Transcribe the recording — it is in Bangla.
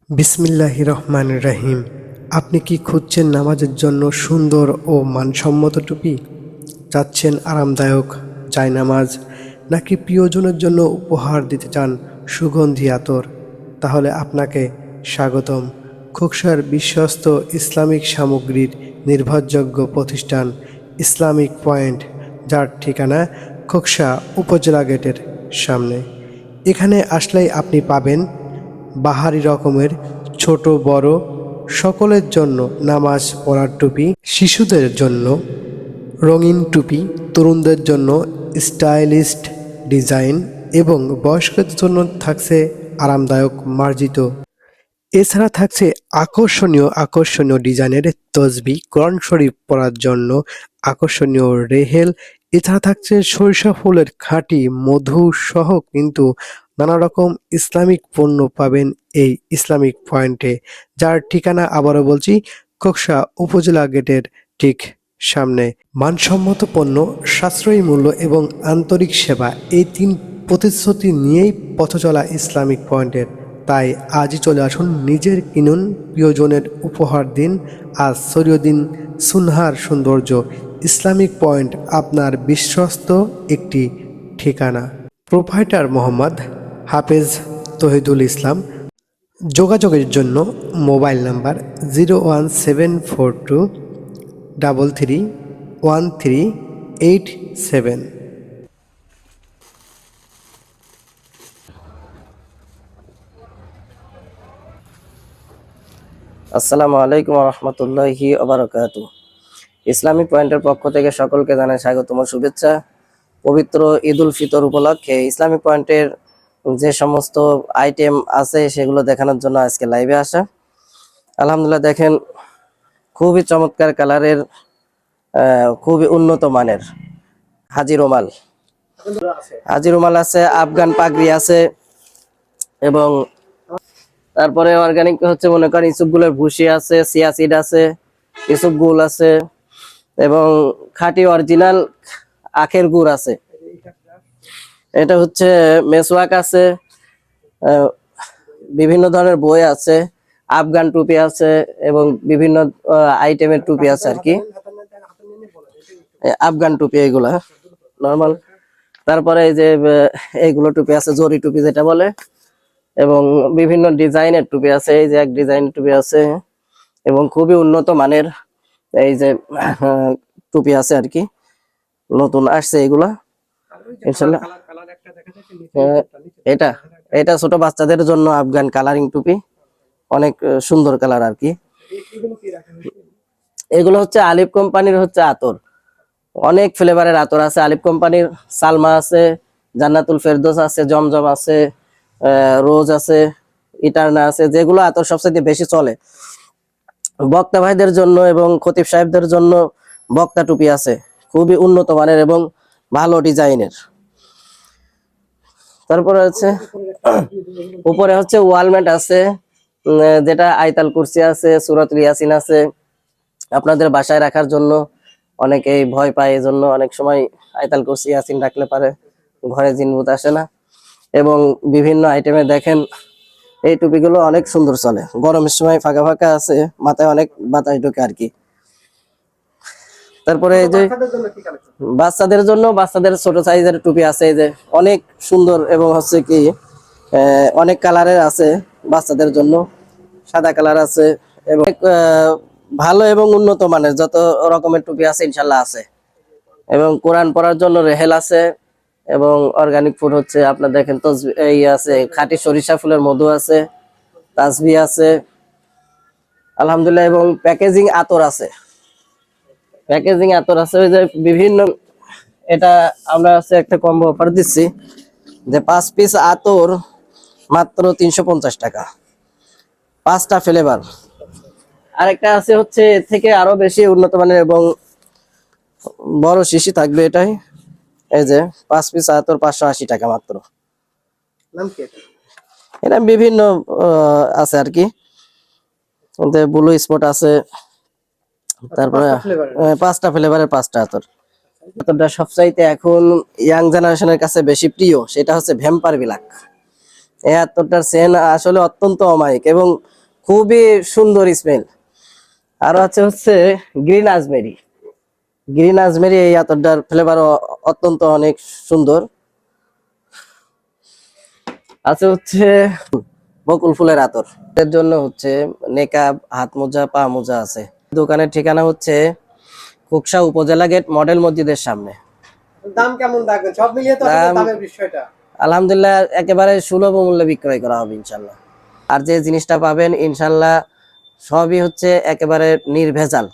বিসমিল্লাহির রহমানির রহিম। আপনি কি খুঁজছেন নামাজের জন্য সুন্দর ও মানসম্মত টুপি? চাচ্ছেন আরামদায়ক জায়নামাজ, নাকি প্রিয়জনের জন্য উপহার দিতে চান সুগন্ধি আতর? তাহলে আপনাকে স্বাগতম খোকসার বিশ্বস্ত ইসলামিক সামগ্রীর নির্ভরযোগ্য প্রতিষ্ঠান ইসলামিক পয়েন্ট, যার ঠিকানা খোকসা উপজেলা গেটের সামনে। এখানে আসলেই আপনি পাবেন বাহারি রকমের ছোট বড় সকলের জন্য নামাজ পড়ার টুপি, শিশুদের জন্য রঙিন টুপি, তরুণদের জন্য স্টাইলিস্ট ডিজাইন এবং বয়স্কদের জন্য থাকছে আরামদায়ক মার্জিত। এছাড়া থাকছে আকর্ষণীয় আকর্ষণীয় ডিজাইনের তসবি, কোরআন শরীফ পড়ার জন্য আকর্ষণীয় রেহেল। এছাড়া থাকছে সরিষা ফুলের খাঁটি মধু সহ কিন্তু নানা রকম ইসলামিক পণ্য পাবেন এই ইসলামিক পয়েন্টে, যার ঠিকানা আবারও বলছি খোকসা উপজেলা গেটের ঠিক সামনে। মানসম্মত পণ্য, সাশ্রয়ী মূল্য এবং আন্তরিক সেবা, এই তিন প্রতিশ্রুতি নিয়েই পথ চলা ইসলামিক পয়েন্টের। তাই আজই চলে আসুন, নিজের কিনুন, প্রিয়জনের উপহার দিন। আজ ছড়িয়ে দিন সুনহার সৌন্দর্য। ইসলামিক পয়েন্ট আপনার বিশ্বস্ত একটি ঠিকানা। প্রোপাইটার মোহাম্মদ হাফেজ তহিদুল ইসলাম। যোগাযোগের জন্য মোবাইল নাম্বার 01742331387। আসসালামু আলাইকুম রহমতুল্লাহি ওবারাকাতু। ইসলামিক পয়েন্টের পক্ষ থেকে সকলকে জানাই স্বাগতম ও শুভেচ্ছা। পবিত্র ঈদ উল ফিতর উপলক্ষে ইসলামিক পয়েন্টের যে সমস্ত আইটেম আছে সেগুলো দেখানোর জন্য আজকে লাইভে আসা। আলহামদুলিল্লাহ, দেখেন খুবই চমৎকার কালারের, খুবই উন্নত মানের হাজি রুমাল আছে, আফগান পাগড়ি আছে, এবং তারপরে অর্গানিক হচ্ছে মনে করেন ইসুপগুলোর ভুসি আছে, সিয়া সিড আছে, ইসুপগুল আছে, এবং খাঁটি অরিজিনাল আখের গুড় আছে। এটা হচ্ছে মেসওয়াক আছে, বিভিন্ন ধরনের বই আছে, আফগান টুপি আছে, এবং বিভিন্ন আইটেমের টুপি আছে আর কি, আফগান টুপি এগুলা নর্মাল। তারপরে এই যে এইগুলো টুপি আছে, জরি টুপি যেটা বলে, এবং বিভিন্ন ডিজাইনের টুপি আছে। এই যে এক ডিজাইনের টুপি আছে, এবং খুবই উন্নত মানের এই যে টুপি আছে আর কি, নতুন আসছে এগুলা ইনশাল্লাহ। এটা এটা ছোট বাচ্চাদের জন্য আফগান কালারিং টুপি, অনেক সুন্দর কালার আর কি। এগুলো হচ্ছে আলিফ কোম্পানির হচ্ছে আতর, অনেক ফ্লেভারের আতর আছে। আলিফ কোম্পানির সালমা আছে, জান্নাতুল ফেরদৌস আছে, জমজম আছে, রোজ আছে, ইটারনা আছে, যেগুলো আতর সবচেয়ে বেশি চলে। বক্তা ভাইদের জন্য এবং খতিব সাহেবদের জন্য বক্তা টুপি আছে, খুবই উন্নত মানের এবং ভালো ডিজাইনের। তারপরে হচ্ছে উপরে হচ্ছে ওয়ালমেট আছে, যেটা আয়তাল কুরসি আছে, সূরাতুল ইয়াসিন আছে। আপনাদের বাসায় রাখার জন্য অনেকেই ভয় পায়, এই জন্য অনেক সময় আয়তাল কুরসি ইয়াসিন রাখলে পারে ঘরে জিনভূত আসে না। এবং বিভিন্ন আইটেমে দেখেন এই টুপিগুলো অনেক সুন্দর চলে, গরমের সময় ফাঁকা ফাঁকা আছে, মাথায় অনেক বাতাস ঢোকে আর কি। তারপরে এই যে বাচ্চাদের জন্য, বাচ্চাদের ছোট সাইজের টুপি আছে, এই যে অনেক সুন্দর, এবং হচ্ছে কি অনেক কালারের আছে বাচ্চাদের জন্য। সাদা কালার আছে, এবং ভালো এবং উন্নত মানের যত রকমের টুপি আছে ইনশাল্লাহ আছে। এবং কোরআন পড়ার জন্য রেহেল আছে, এবং অর্গানিক ফুড হচ্ছে আপনার দেখেন এই আছে, খাঁটি সরিষা ফুলের মধু আছে, তাসবি আছে আলহামদুলিল্লাহ। এবং প্যাকেজিং আতর আছে, ওই যে বিভিন্ন, এটা আমরা আছে একটা কম্বো অফার দিচ্ছি যে 5 পিস আতর মাত্র 350 টাকা, 5টা ফ্লেভার। আরেকটা আছে হচ্ছে এর থেকে আরো বেশি উন্নত মানের এবং বড় শিশি থাকবে এটাই। এই যে 5 পিস আতর 580 টাকা মাত্র। এটা বিভিন্ন আছে আর কি, ব্লু স্পট আছে, তারপরে 5টা ফ্লেভারের 5টা আতর। আতরটা সবচাইতে এখন ইয়াং জেনারেশনের কাছে বেশি প্রিয়, সেটা হচ্ছে ভ্যাম্পার বিলাক। এই আতরটার সেন আসলে অত্যন্ত অমায়িক এবং খুবই সুন্দর স্মেল। আর হচ্ছে গ্রিন আজমেরি। গ্রিন আজমেরি এই আতরটার ফ্লেভার অত্যন্ত অনেক সুন্দর। আছে হচ্ছে বকুল ফুলের আতর, এর জন্য হচ্ছে নেকাব, হাত মোজা, পা মোজা আছে। দোকানের ঠিকানা হচ্ছে কুকসা উপজেলা গেট, মডেল মসজিদের সামনে। দাম কেমন রাখবেন? সব মিলিয়ে তো আসলে দামের বিষয়টা। আলহামদুলিল্লাহ একেবারে সুলভ মূল্যে বিক্রয় করা হবে ইনশাল্লাহ। আর যে জিনিসটা পাবেন ইনশাল্লাহ সবই হচ্ছে একেবারে নির্ভেজাল।